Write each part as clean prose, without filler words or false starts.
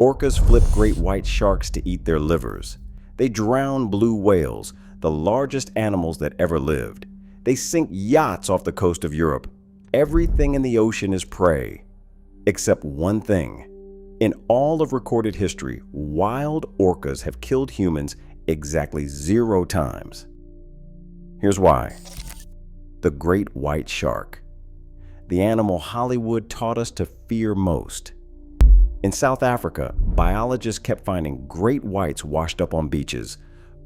Orcas flip great white sharks to eat their livers. They drown blue whales, the largest animals that ever lived. They sink yachts off the coast of Europe. Everything in the ocean is prey, except one thing. In all of recorded history, wild orcas have killed humans exactly 0 times. Here's why. The great white shark. The animal Hollywood taught us to fear most. In South Africa, biologists kept finding great whites washed up on beaches,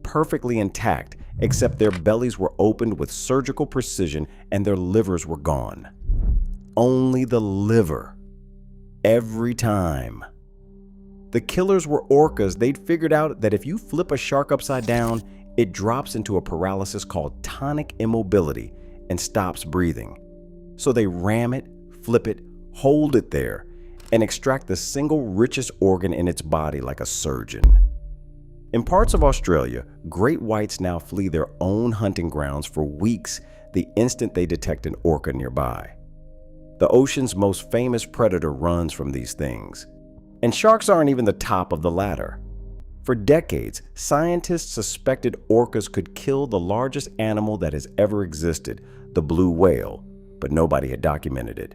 perfectly intact, except their bellies were opened with surgical precision and their livers were gone. Only the liver. Every time. The killers were orcas. They'd figured out that if you flip a shark upside down, it drops into a paralysis called tonic immobility and stops breathing. So they ram it, flip it, hold it there, and extract the single richest organ in its body like a surgeon. In parts of Australia, great whites now flee their own hunting grounds for weeks the instant they detect an orca nearby. The ocean's most famous predator runs from these things. And sharks aren't even the top of the ladder. For decades, scientists suspected orcas could kill the largest animal that has ever existed, the blue whale, but nobody had documented it.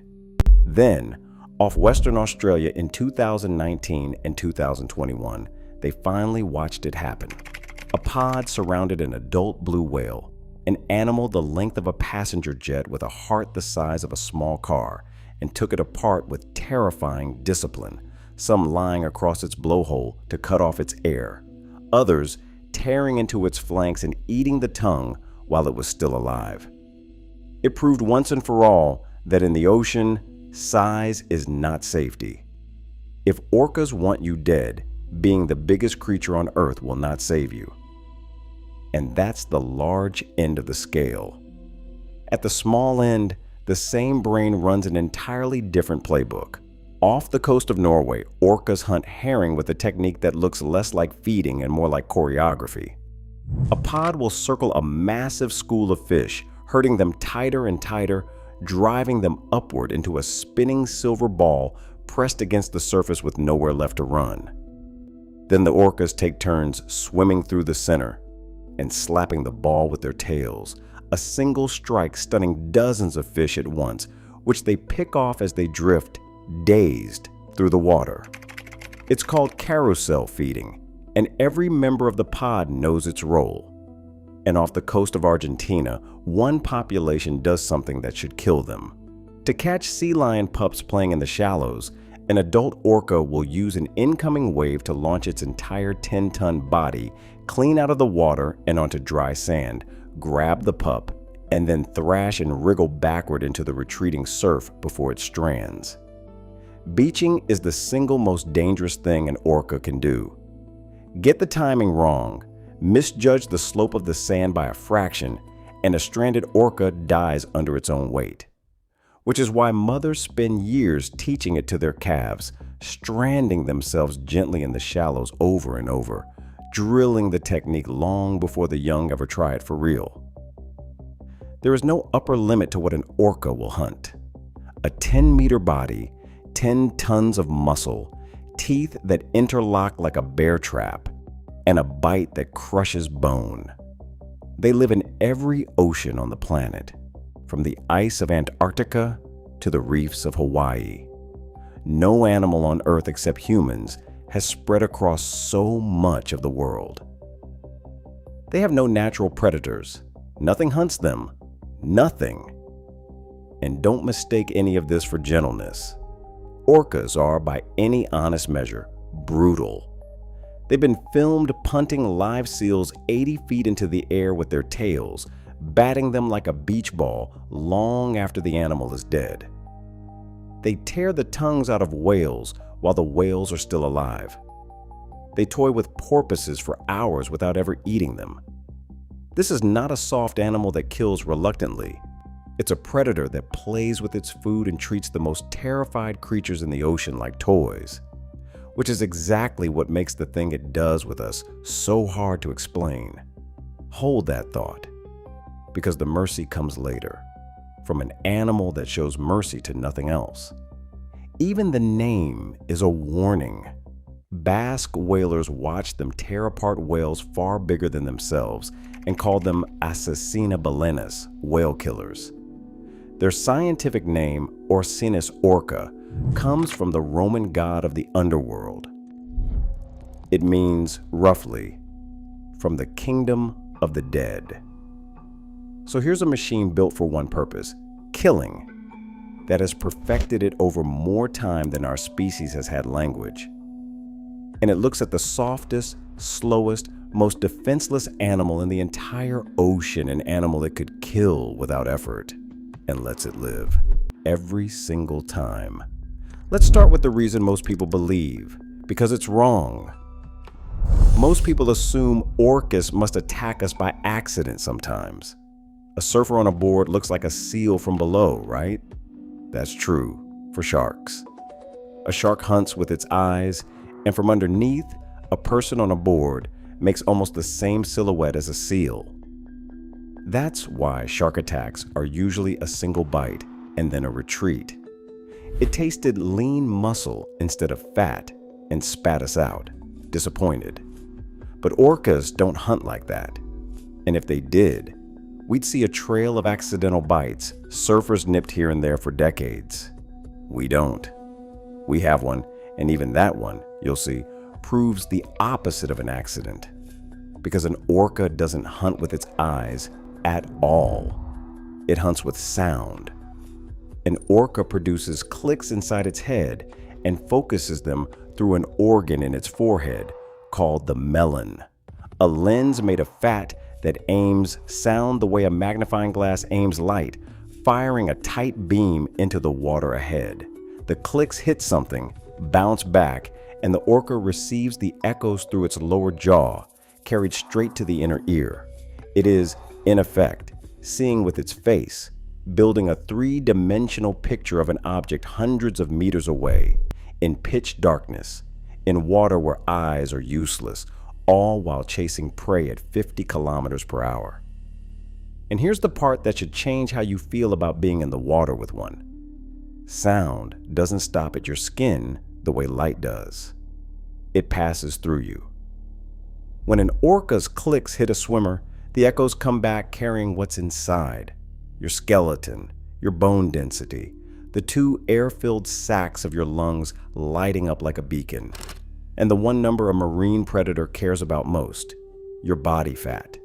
Then, off Western Australia in 2019 and 2021, they finally watched it happen. A pod surrounded an adult blue whale, an animal the length of a passenger jet with a heart the size of a small car, and took it apart with terrifying discipline, some lying across its blowhole to cut off its air, others tearing into its flanks and eating the tongue while it was still alive. It proved once and for all that in the ocean, size is not safety. If orcas want you dead, being the biggest creature on Earth will not save you. And that's the large end of the scale. At the small end, the same brain runs an entirely different playbook. Off the coast of Norway, orcas hunt herring with a technique that looks less like feeding and more like choreography. A pod will circle a massive school of fish, herding them tighter and tighter, driving them upward into a spinning silver ball pressed against the surface with nowhere left to run. Then the orcas take turns swimming through the center and slapping the ball with their tails, a single strike stunning dozens of fish at once, which they pick off as they drift, dazed, through the water. It's called carousel feeding, and every member of the pod knows its role. And off the coast of Argentina, one population does something that should kill them. To catch sea lion pups playing in the shallows, an adult orca will use an incoming wave to launch its entire 10-ton body clean out of the water and onto dry sand, grab the pup, and then thrash and wriggle backward into the retreating surf before it strands. Beaching is the single most dangerous thing an orca can do. Get the timing wrong, misjudge the slope of the sand by a fraction, and a stranded orca dies under its own weight. Which is why mothers spend years teaching it to their calves, stranding themselves gently in the shallows over and over, drilling the technique long before the young ever try it for real. There is no upper limit to what an orca will hunt. A 10-meter body, 10 tons of muscle, teeth that interlock like a bear trap, and a bite that crushes bone. They live in every ocean on the planet, from the ice of Antarctica to the reefs of Hawaii. No animal on Earth except humans has spread across so much of the world. They have no natural predators. Nothing hunts them. Nothing. And don't mistake any of this for gentleness. Orcas are, by any honest measure, brutal. They've been filmed punting live seals 80 feet into the air with their tails, batting them like a beach ball long after the animal is dead. They tear the tongues out of whales while the whales are still alive. They toy with porpoises for hours without ever eating them. This is not a soft animal that kills reluctantly. It's a predator that plays with its food and treats the most terrified creatures in the ocean like toys, which is exactly what makes the thing it does with us so hard to explain. Hold that thought, because the mercy comes later, from an animal that shows mercy to nothing else. Even the name is a warning. Basque whalers watched them tear apart whales far bigger than themselves and called them assassina balenas, whale killers. Their scientific name, Orcinus orca, comes from the Roman god of the underworld. It means, roughly, from the kingdom of the dead. So here's a machine built for one purpose: killing, that has perfected it over more time than our species has had language. And it looks at the softest, slowest, most defenseless animal in the entire ocean, an animal it could kill without effort, and lets it live every single time. Let's start with the reason most people believe, because it's wrong. Most people assume orcas must attack us by accident sometimes. A surfer on a board looks like a seal from below, right? That's true for sharks. A shark hunts with its eyes, and from underneath, a person on a board makes almost the same silhouette as a seal. That's why shark attacks are usually a single bite and then a retreat. It tasted lean muscle instead of fat and spat us out, disappointed. But orcas don't hunt like that. And if they did, we'd see a trail of accidental bites, surfers nipped here and there for decades. We don't. We have one, and even that one, you'll see, proves the opposite of an accident. Because an orca doesn't hunt with its eyes at all. It hunts with sound. An orca produces clicks inside its head and focuses them through an organ in its forehead called the melon, a lens made of fat that aims sound the way a magnifying glass aims light, firing a tight beam into the water ahead. The clicks hit something, bounce back, and the orca receives the echoes through its lower jaw, carried straight to the inner ear. It is, in effect, seeing with its face, building a three-dimensional picture of an object hundreds of meters away, in pitch darkness, in water where eyes are useless, all while chasing prey at 50 kilometers per hour. And here's the part that should change how you feel about being in the water with one. Sound doesn't stop at your skin the way light does. It passes through you. When an orca's clicks hit a swimmer, the echoes come back carrying what's inside: your skeleton, your bone density, the two air-filled sacs of your lungs lighting up like a beacon, and the one number a marine predator cares about most: your body fat.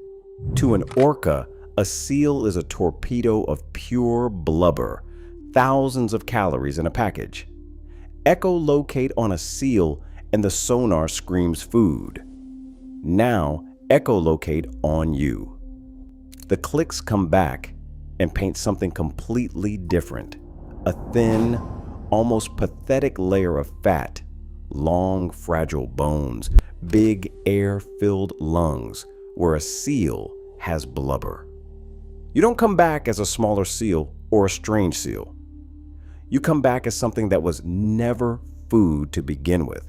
To an orca, a seal is a torpedo of pure blubber, thousands of calories in a package. Echolocate on a seal and the sonar screams food. Now, echolocate on you. The clicks come back and paint something completely different. A thin, almost pathetic layer of fat, long, fragile bones, big air-filled lungs, where a seal has blubber. You don't come back as a smaller seal or a strange seal. You come back as something that was never food to begin with.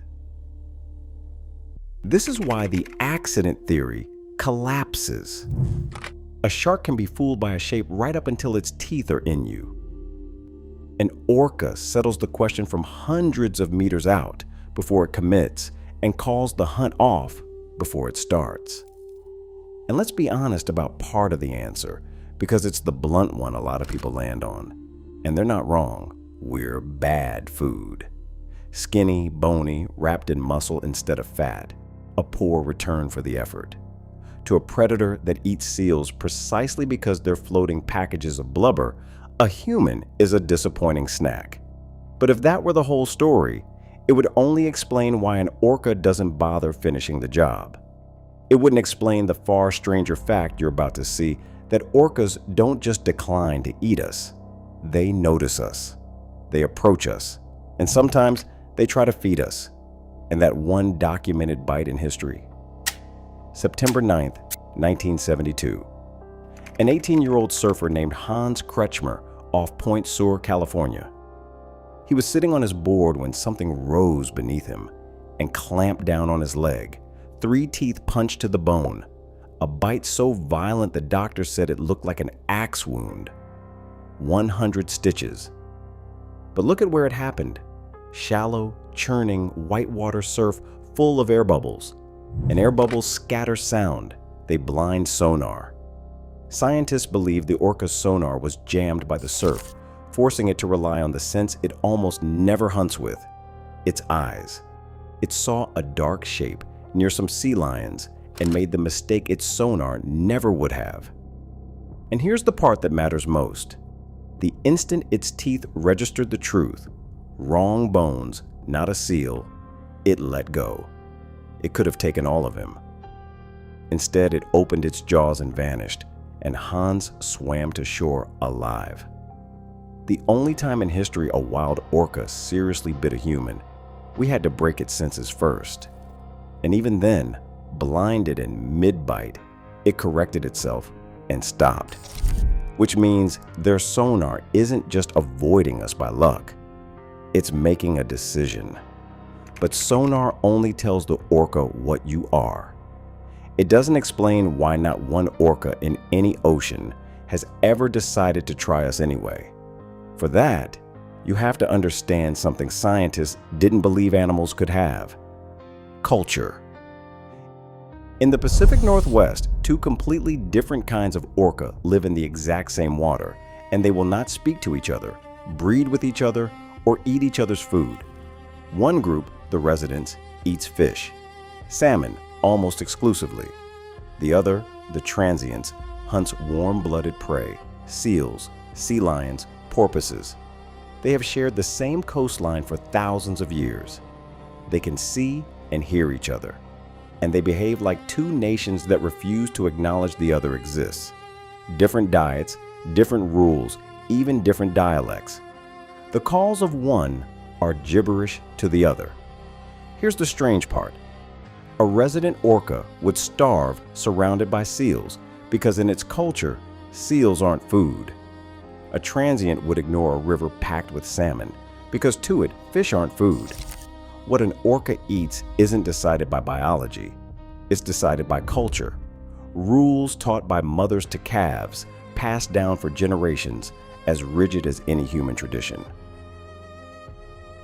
This is why the accident theory collapses. A shark can be fooled by a shape right up until its teeth are in you. An orca settles the question from hundreds of meters out before it commits and calls the hunt off before it starts. And let's be honest about part of the answer, because it's the blunt one a lot of people land on. And they're not wrong. We're bad food. Skinny, bony, wrapped in muscle instead of fat. A poor return for the effort. To a predator that eats seals precisely because they're floating packages of blubber, a human is a disappointing snack. But if that were the whole story, it would only explain why an orca doesn't bother finishing the job. It wouldn't explain the far stranger fact you're about to see, that orcas don't just decline to eat us. They notice us. They approach us. And sometimes they try to feed us. And that one documented bite in history. September 9th, 1972. An 18-year-old surfer named Hans Kretschmer off Point Sur, California. He was sitting on his board when something rose beneath him and clamped down on his leg. 3 teeth punched to the bone. A bite so violent the doctor said it looked like an axe wound. 100 stitches. But look at where it happened. Shallow, churning, whitewater surf full of air bubbles. And air bubbles scatter sound. They blind sonar. Scientists believe the orca's sonar was jammed by the surf, forcing it to rely on the sense it almost never hunts with: its eyes. It saw a dark shape near some sea lions and made the mistake its sonar never would have. And here's the part that matters most. The instant its teeth registered the truth, wrong bones, not a seal, it let go. It could have taken all of him. Instead, it opened its jaws and vanished, and Hans swam to shore alive. The only time in history a wild orca seriously bit a human, we had to break its senses first. And even then, blinded in mid-bite, it corrected itself and stopped. Which means their sonar isn't just avoiding us by luck. It's making a decision. But sonar only tells the orca what you are. It doesn't explain why not one orca in any ocean has ever decided to try us anyway. For that, you have to understand something scientists didn't believe animals could have: culture. In the Pacific Northwest, two completely different kinds of orca live in the exact same water, and they will not speak to each other, breed with each other, or eat each other's food. One group, the residents, eats fish, salmon almost exclusively. The other, the transients, hunts warm-blooded prey, seals, sea lions, porpoises. They have shared the same coastline for thousands of years. They can see and hear each other, and they behave like two nations that refuse to acknowledge the other exists. Different diets, different rules, even different dialects. The calls of one are gibberish to the other. Here's the strange part. A resident orca would starve surrounded by seals because in its culture, seals aren't food. A transient would ignore a river packed with salmon because to it, fish aren't food. What an orca eats isn't decided by biology. It's decided by culture. Rules taught by mothers to calves, passed down for generations, as rigid as any human tradition.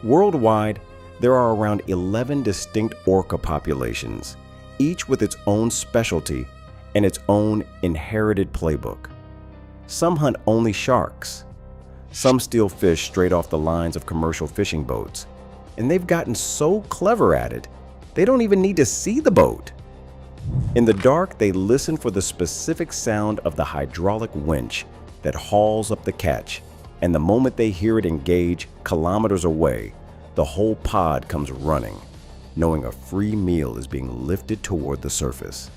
Worldwide, there are around 11 distinct orca populations, each with its own specialty and its own inherited playbook. Some hunt only sharks. Some steal fish straight off the lines of commercial fishing boats. And they've gotten so clever at it, they don't even need to see the boat. In the dark, they listen for the specific sound of the hydraulic winch that hauls up the catch, and the moment they hear it engage kilometers away, the whole pod comes running, knowing a free meal is being lifted toward the surface.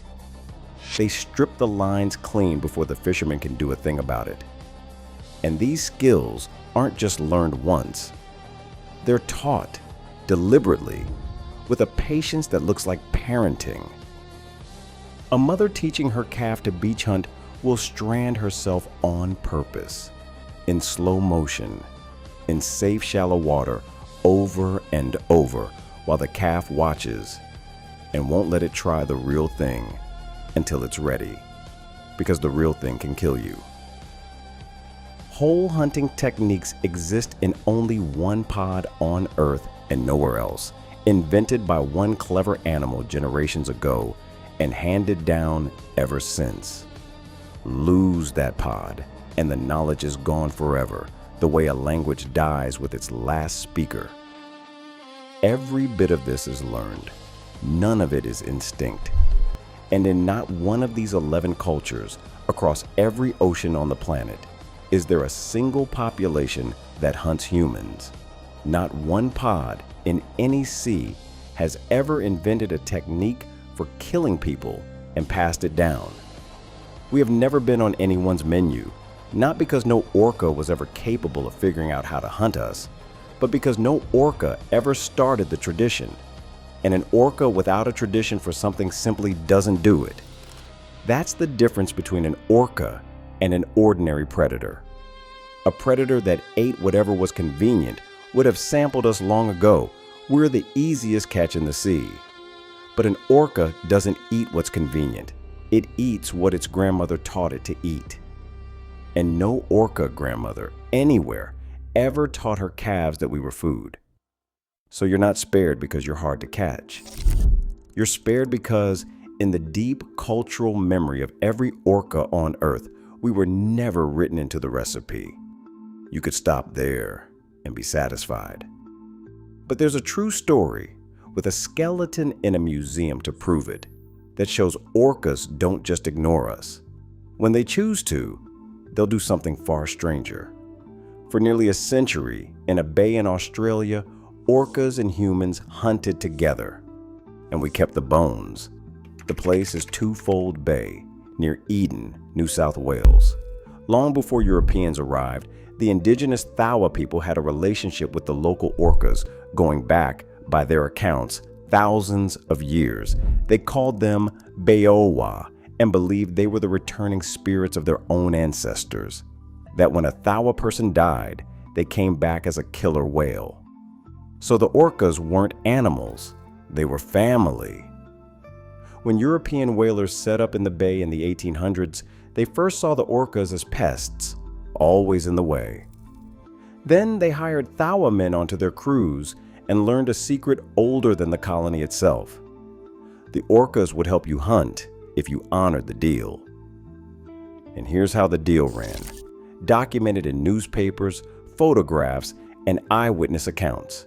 They strip the lines clean before the fisherman can do a thing about it. And these skills aren't just learned once. They're taught deliberately, with a patience that looks like parenting. A mother teaching her calf to beach hunt will strand herself on purpose, in slow motion, in safe shallow water, over and over, while the calf watches and won't let it try the real thing until it's ready, because the real thing can kill you. Hole hunting techniques exist in only one pod on Earth and nowhere else, invented by one clever animal generations ago and handed down ever since. Lose that pod, and the knowledge is gone forever, the way a language dies with its last speaker. Every bit of this is learned. None of it is instinct. And in not one of these 11 cultures, across every ocean on the planet, is there a single population that hunts humans. Not one pod in any sea has ever invented a technique for killing people and passed it down. We have never been on anyone's menu, not because no orca was ever capable of figuring out how to hunt us, but because no orca ever started the tradition. And an orca without a tradition for something simply doesn't do it. That's the difference between an orca and an ordinary predator. A predator that ate whatever was convenient would have sampled us long ago. We're the easiest catch in the sea. But an orca doesn't eat what's convenient. It eats what its grandmother taught it to eat. And no orca grandmother anywhere ever taught her calves that we were food. So you're not spared because you're hard to catch. You're spared because in the deep cultural memory of every orca on Earth, we were never written into the recipe. You could stop there and be satisfied. But there's a true story with a skeleton in a museum to prove it that shows orcas don't just ignore us. When they choose to, they'll do something far stranger. For nearly a century, in a bay in Australia, orcas and humans hunted together, and we kept the bones. The place is Twofold Bay, near Eden, New South Wales. Long before Europeans arrived, the indigenous Thawa people had a relationship with the local orcas going back, by their accounts, thousands of years. They called them Bayowa and believed they were the returning spirits of their own ancestors. That when a Thawa person died, they came back as a killer whale. So the orcas weren't animals, they were family. When European whalers set up in the bay in the 1800s, they first saw the orcas as pests, always in the way. Then they hired Thawa men onto their crews and learned a secret older than the colony itself. The orcas would help you hunt if you honored the deal. And here's how the deal ran, documented in newspapers, photographs, and eyewitness accounts.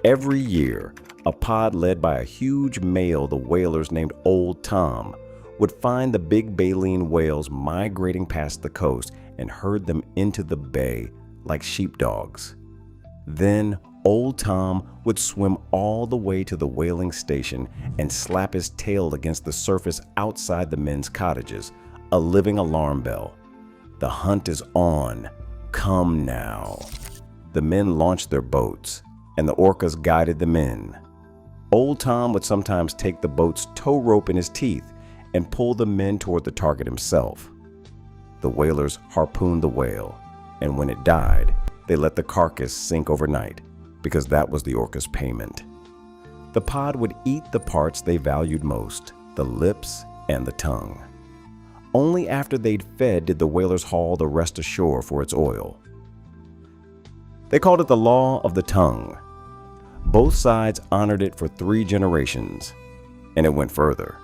Every year, a pod led by a huge male the whalers named Old Tom would find the big baleen whales migrating past the coast and herd them into the bay like sheepdogs. Then Old Tom would swim all the way to the whaling station and slap his tail against the surface outside the men's cottages, a living alarm bell. The hunt is on. Come now. The men launched their boats, and the orcas guided them in. Old Tom would sometimes take the boat's tow rope in his teeth and pull the men toward the target himself. The whalers harpooned the whale, and when it died, they let the carcass sink overnight, because that was the orca's payment. The pod would eat the parts they valued most, the lips and the tongue. Only after they'd fed did the whalers haul the rest ashore for its oil. They called it the law of the tongue. Both sides honored it for 3 generations, and it went further.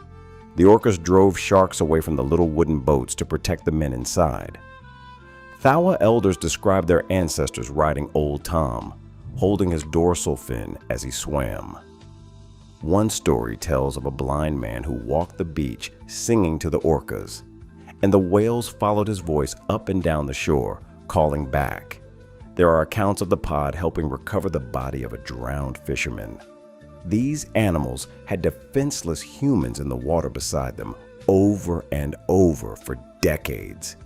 The orcas drove sharks away from the little wooden boats to protect the men inside. Thawa elders described their ancestors riding Old Tom, holding his dorsal fin as he swam. One story tells of a blind man who walked the beach singing to the orcas, and the whales followed his voice up and down the shore, calling back. There are accounts of the pod helping recover the body of a drowned fisherman. These animals had defenseless humans in the water beside them over and over for decades.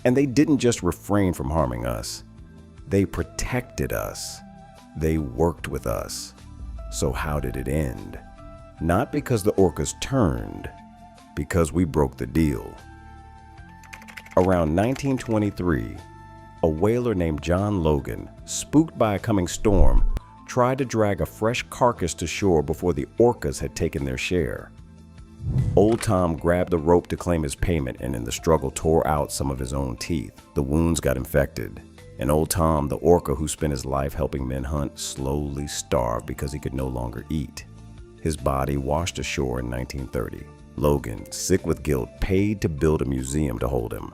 And they didn't just refrain from harming us. They protected us. They worked with us. So how did it end? Not because the orcas turned, because we broke the deal. Around 1923, a whaler named John Logan, spooked by a coming storm, tried to drag a fresh carcass to shore before the orcas had taken their share. Old Tom grabbed the rope to claim his payment and in the struggle tore out some of his own teeth. The wounds got infected, and Old Tom, the orca who spent his life helping men hunt, slowly starved because he could no longer eat. His body washed ashore in 1930. Logan, sick with guilt, paid to build a museum to hold him.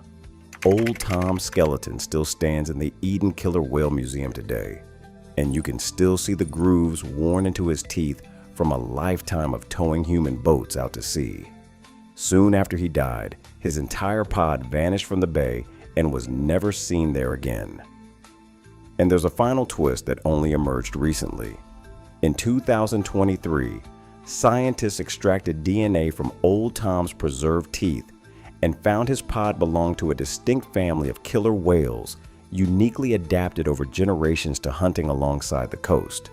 Old Tom's skeleton still stands in the Eden Killer Whale Museum today, and you can still see the grooves worn into his teeth from a lifetime of towing human boats out to sea. Soon after he died, his entire pod vanished from the bay and was never seen there again. And there's a final twist that only emerged recently. In 2023, scientists extracted DNA from Old Tom's preserved teeth and found his pod belonged to a distinct family of killer whales, uniquely adapted over generations to hunting alongside the coast.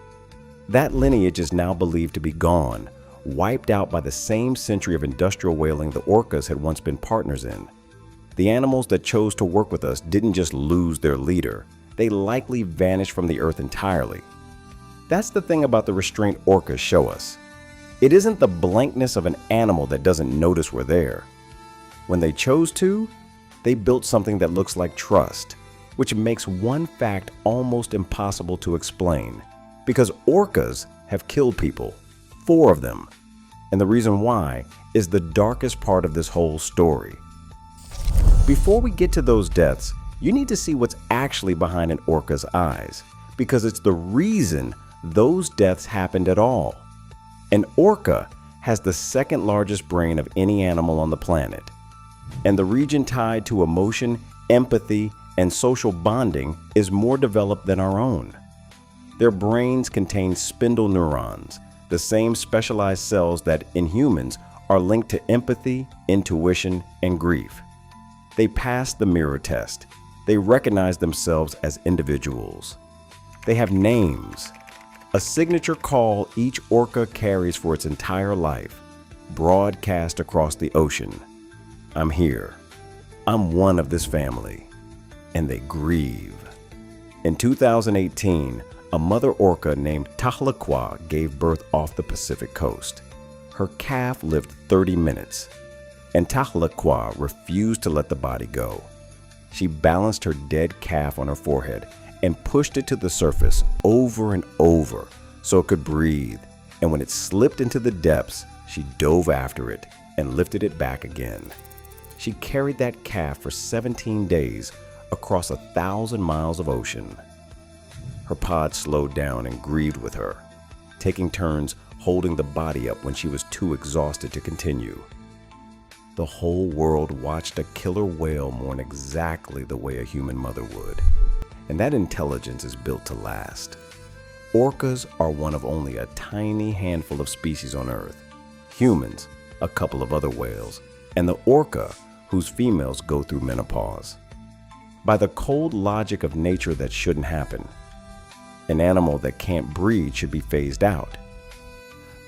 That lineage is now believed to be gone, wiped out by the same century of industrial whaling the orcas had once been partners in. The animals that chose to work with us didn't just lose their leader, they likely vanished from the earth entirely. That's the thing about the restraint orcas show us. It isn't the blankness of an animal that doesn't notice we're there. When they chose to, they built something that looks like trust, which makes one fact almost impossible to explain, because orcas have killed people, 4 of them. And the reason why is the darkest part of this whole story. Before we get to those deaths, you need to see what's actually behind an orca's eyes, because it's the reason those deaths happened at all. An orca has the second largest brain of any animal on the planet, and the region tied to emotion, empathy, and social bonding is more developed than our own. Their brains contain spindle neurons, the same specialized cells that in humans are linked to empathy, intuition, and grief. They pass the mirror test. They recognize themselves as individuals. They have names, a signature call each orca carries for its entire life, broadcast across the ocean. I'm here. I'm one of this family. And they grieve. In 2018, a mother orca named Tilikum gave birth off the Pacific coast. Her calf lived 30 minutes, and Tilikum refused to let the body go. She balanced her dead calf on her forehead and pushed it to the surface over and over so it could breathe, and when it slipped into the depths, she dove after it and lifted it back again. She carried that calf for 17 days across 1,000 miles of ocean. Her pod slowed down and grieved with her, taking turns holding the body up when she was too exhausted to continue. The whole world watched a killer whale mourn exactly the way a human mother would. And that intelligence is built to last. Orcas are one of only a tiny handful of species on Earth. Humans, a couple of other whales, and the orca, whose females go through menopause. By the cold logic of nature, that shouldn't happen. An animal that can't breed should be phased out.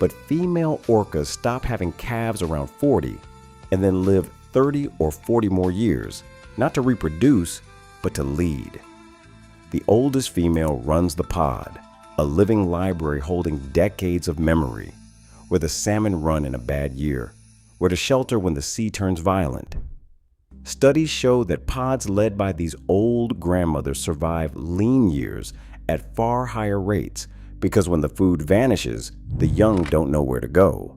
But female orcas stop having calves around 40 and then live 30 or 40 more years, not to reproduce, but to lead. The oldest female runs the pod, a living library holding decades of memory, where the salmon run in a bad year, where to shelter when the sea turns violent. Studies show that pods led by these old grandmothers survive lean years at far higher rates because when the food vanishes, the young don't know where to go.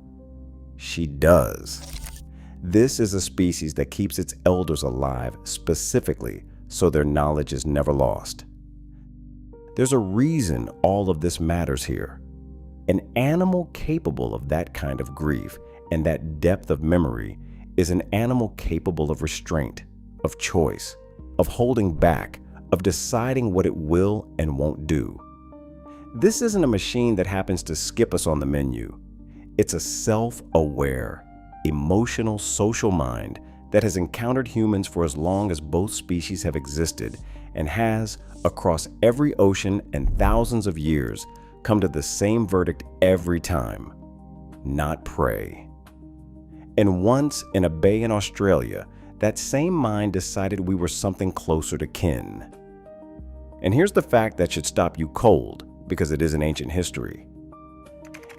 She does. This is a species that keeps its elders alive specifically so their knowledge is never lost. There's a reason all of this matters here. An animal capable of that kind of grief and that depth of memory is an animal capable of restraint, of choice, of holding back, of deciding what it will and won't do. This isn't a machine that happens to skip us on the menu. It's a self-aware, emotional, social mind that has encountered humans for as long as both species have existed and has, across every ocean and thousands of years, come to the same verdict every time: not prey. And once in a bay in Australia, that same mind decided we were something closer to kin. And here's the fact that should stop you cold, because it is an ancient history.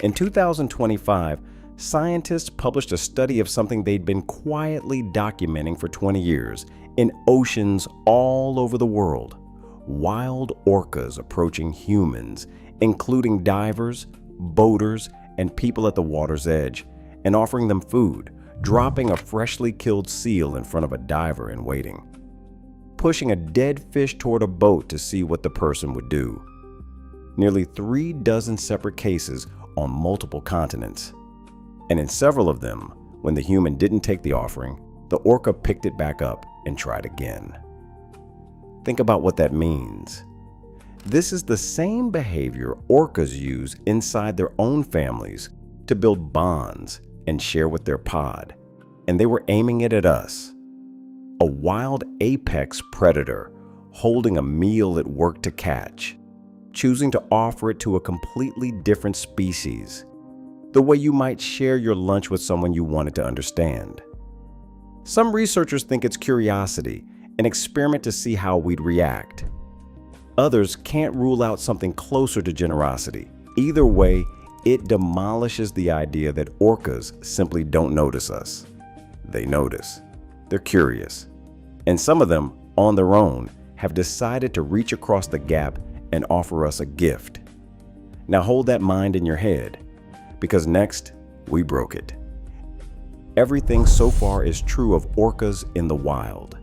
In 2025, scientists published a study of something they'd been quietly documenting for 20 years in oceans all over the world: wild orcas approaching humans, including divers, boaters, and people at the water's edge, and offering them food, dropping a freshly killed seal in front of a diver in waiting, pushing a dead fish toward a boat to see what the person would do. Nearly 3 dozen separate cases on multiple continents. And in several of them, when the human didn't take the offering, the orca picked it back up and tried again. Think about what that means. This is the same behavior orcas use inside their own families to build bonds and share with their pod, and they were aiming it at us. A wild apex predator holding a meal it worked to catch, choosing to offer it to a completely different species, the way you might share your lunch with someone you wanted to understand. Some researchers think it's curiosity, an experiment to see how we'd react. Others can't rule out something closer to generosity. Either way, it demolishes the idea that orcas simply don't notice us. They notice. They're curious. And some of them, on their own, have decided to reach across the gap and offer us a gift. Now hold that mind in your head, because next, we broke it. Everything so far is true of orcas in the wild.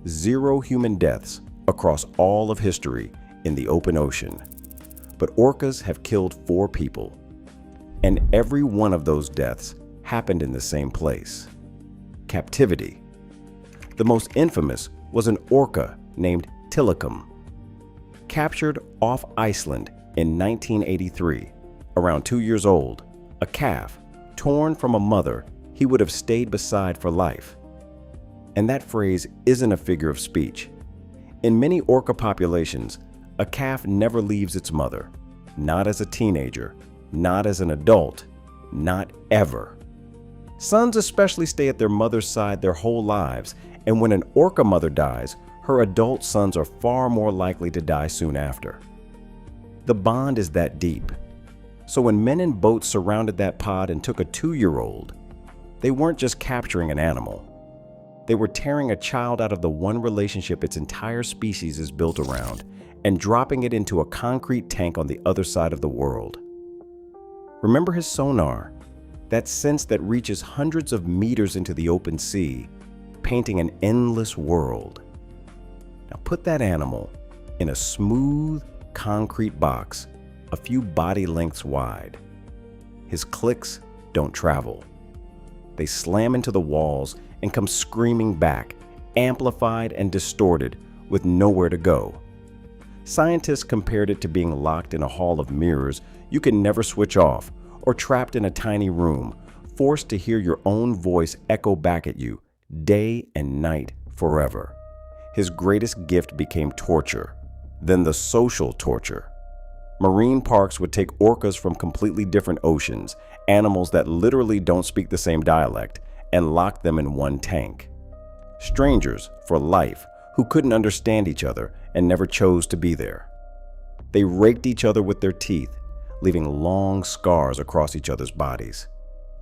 0 human deaths across all of history in the open ocean. But orcas have killed 4 people, and every one of those deaths happened in the same place: captivity. The most infamous was an orca named Tilikum, captured off Iceland in 1983. Around 2 years old, a calf torn from a mother he would have stayed beside for life. And that phrase isn't a figure of speech. In many orca populations, a calf never leaves its mother, not as a teenager, not as an adult, not ever. Sons especially stay at their mother's side their whole lives, and when an orca mother dies, her adult sons are far more likely to die soon after. The bond is that deep. So when men in boats surrounded that pod and took a 2-year-old, they weren't just capturing an animal. They were tearing a child out of the one relationship its entire species is built around and dropping it into a concrete tank on the other side of the world. Remember his sonar, that sense that reaches hundreds of meters into the open sea, painting an endless world. Now put that animal in a smooth, concrete box a few body lengths wide. His clicks don't travel. They slam into the walls and come screaming back, amplified and distorted, with nowhere to go. Scientists compared it to being locked in a hall of mirrors you can never switch off, or trapped in a tiny room, forced to hear your own voice echo back at you, day and night forever. His greatest gift became torture, then the social torture. Marine parks would take orcas from completely different oceans, animals that literally don't speak the same dialect, and lock them in one tank. Strangers for life who couldn't understand each other and never chose to be there. They raked each other with their teeth, leaving long scars across each other's bodies.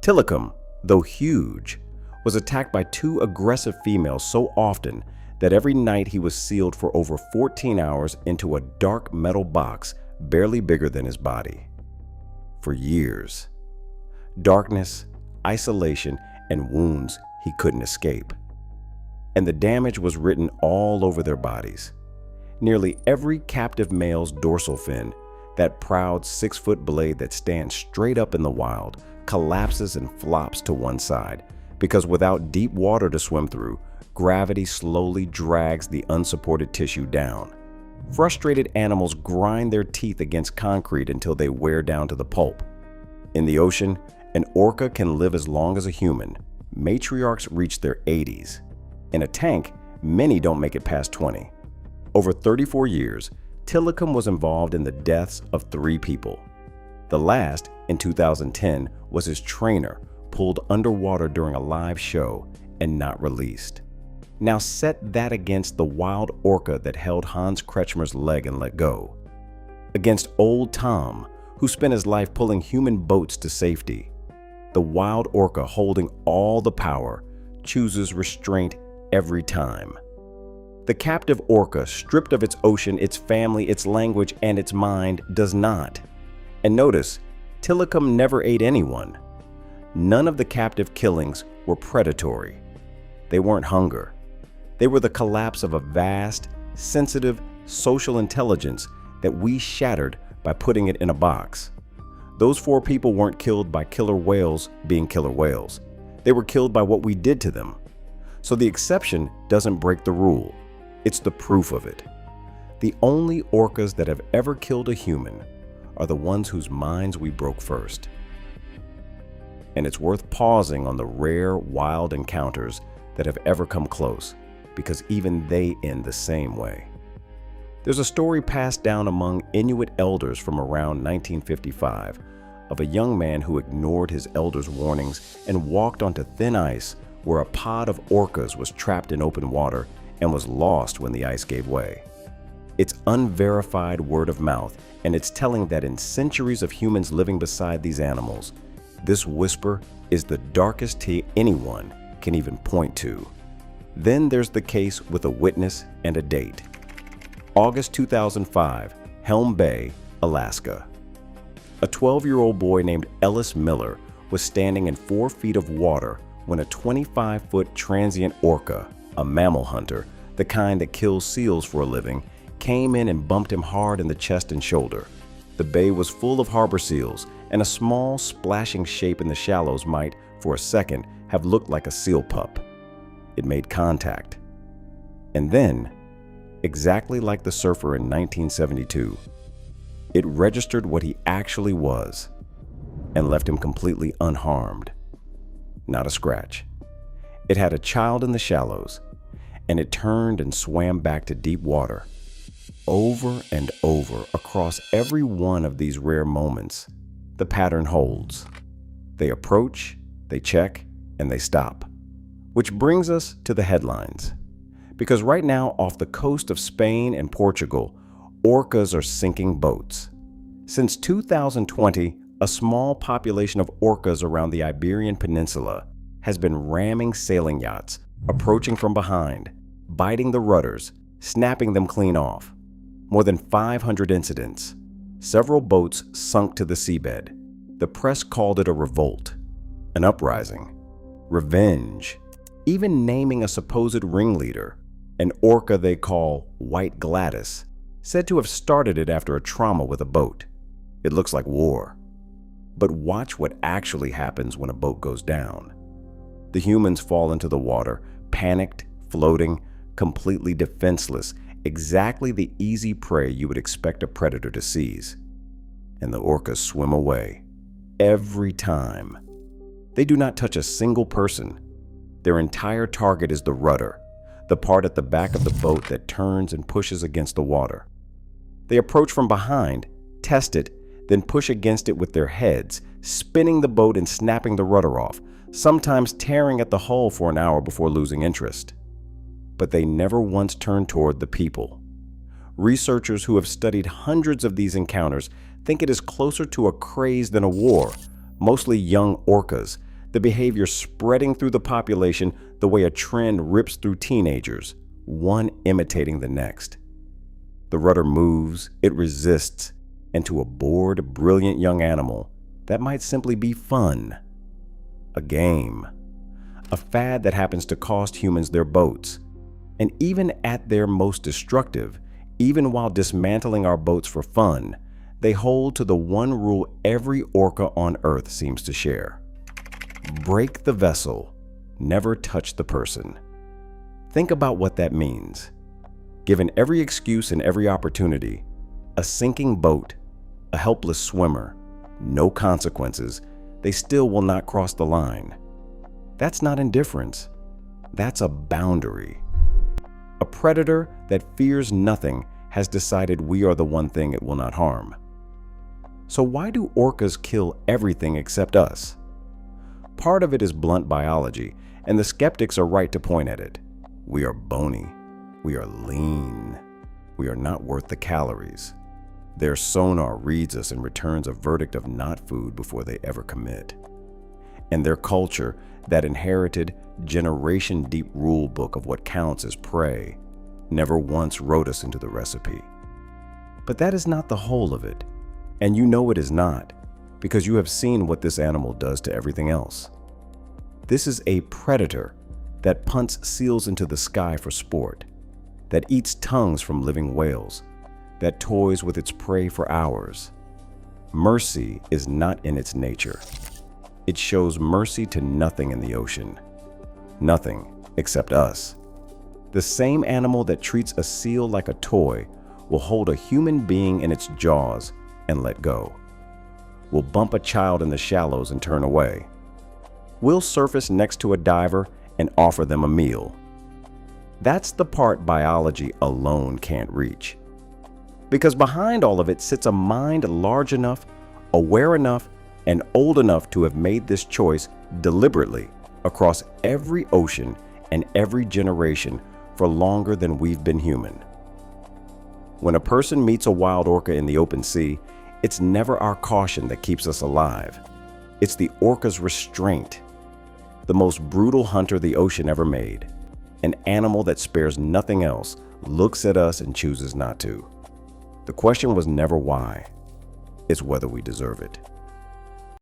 Tilikum, though huge, was attacked by 2 aggressive females so often that every night he was sealed for over 14 hours into a dark metal box barely bigger than his body. For years. Darkness, isolation, and wounds he couldn't escape. And the damage was written all over their bodies. Nearly every captive male's dorsal fin, that proud 6-foot blade that stands straight up in the wild, collapses and flops to one side, because without deep water to swim through, gravity slowly drags the unsupported tissue down. Frustrated animals grind their teeth against concrete until they wear down to the pulp. In the ocean, an orca can live as long as a human. Matriarchs reach their 80s. In a tank, many don't make it past 20. Over 34 years, Tilikum was involved in the deaths of 3 people. The last, in 2010, was his trainer, pulled underwater during a live show and not released. Now set that against the wild orca that held Hans Kretschmer's leg and let go. Against old Tom, who spent his life pulling human boats to safety. The wild orca, holding all the power, chooses restraint every time. The captive orca, stripped of its ocean, its family, its language, and its mind, does not. And notice, Tilikum never ate anyone. None of the captive killings were predatory. They weren't hunger. They were the collapse of a vast, sensitive, social intelligence that we shattered by putting it in a box. Those 4 people weren't killed by killer whales being killer whales. They were killed by what we did to them. So the exception doesn't break the rule. It's the proof of it. The only orcas that have ever killed a human are the ones whose minds we broke first. And it's worth pausing on the rare, wild encounters that have ever come close, because even they end the same way. There's a story passed down among Inuit elders from around 1955 of a young man who ignored his elders' warnings and walked onto thin ice where a pod of orcas was trapped in open water and was lost when the ice gave way. It's unverified word of mouth, and it's telling that in centuries of humans living beside these animals, this whisper is the darkest tea anyone can even point to. Then there's the case with a witness and a date. August 2005, Helm Bay, Alaska. A 12-year-old boy named Ellis Miller was standing in 4 feet of water when a 25-foot transient orca, a mammal hunter, the kind that kills seals for a living, came in and bumped him hard in the chest and shoulder. The bay was full of harbor seals, and a small, splashing shape in the shallows might, for a second, have looked like a seal pup. It made contact. And then, exactly like the surfer in 1972, it registered what he actually was and left him completely unharmed. Not a scratch. It had a child in the shallows, and it turned and swam back to deep water. Over and over, across every one of these rare moments, the pattern holds. They approach, they check, and they stop. Which brings us to the headlines. Because right now, off the coast of Spain and Portugal, orcas are sinking boats. Since 2020, a small population of orcas around the Iberian Peninsula has been ramming sailing yachts, approaching from behind, biting the rudders, snapping them clean off. More than 500 incidents. Several boats sunk to the seabed. The press called it a revolt, an uprising, revenge, even naming a supposed ringleader, an orca they call White Gladys, said to have started it after a trauma with a boat. It looks like war. But watch what actually happens when a boat goes down. The humans fall into the water, panicked, floating, completely defenseless, exactly the easy prey you would expect a predator to seize. And the orcas swim away. Every time. They do not touch a single person. Their entire target is the rudder, the part at the back of the boat that turns and pushes against the water. They approach from behind, test it, then push against it with their heads, spinning the boat and snapping the rudder off, sometimes tearing at the hull for an hour before losing interest. But they never once turn toward the people. Researchers who have studied hundreds of these encounters think it is closer to a craze than a war, mostly young orcas, the behavior spreading through the population the way a trend rips through teenagers, one imitating the next. The rudder moves, it resists, and to a bored, brilliant young animal, that might simply be fun. A game. A fad that happens to cost humans their boats. And even at their most destructive, even while dismantling our boats for fun, they hold to the one rule every orca on Earth seems to share. Break the vessel, never touch the person. Think about what that means. Given every excuse and every opportunity, a sinking boat, a helpless swimmer, no consequences, they still will not cross the line. That's not indifference. That's a boundary. A predator that fears nothing has decided we are the one thing it will not harm. So why do orcas kill everything except us? Part of it is blunt biology, and the skeptics are right to point at it. We are bony. We are lean. We are not worth the calories. Their sonar reads us and returns a verdict of not food before they ever commit. And their culture, that inherited, generation-deep rule book of what counts as prey, never once wrote us into the recipe. But that is not the whole of it, and you know it is not, because you have seen what this animal does to everything else. This is a predator that punts seals into the sky for sport, that eats tongues from living whales, that toys with its prey for hours. Mercy is not in its nature. It shows mercy to nothing in the ocean. Nothing except us. The same animal that treats a seal like a toy will hold a human being in its jaws and let go. Will bump a child in the shallows and turn away. Will surface next to a diver and offer them a meal. That's the part biology alone can't reach. Because behind all of it sits a mind large enough, aware enough, and old enough to have made this choice deliberately across every ocean and every generation for longer than we've been human. When a person meets a wild orca in the open sea, it's never our caution that keeps us alive. It's the orca's restraint. The most brutal hunter the ocean ever made, an animal that spares nothing else, looks at us and chooses not to. The question was never why. it's whether we deserve it.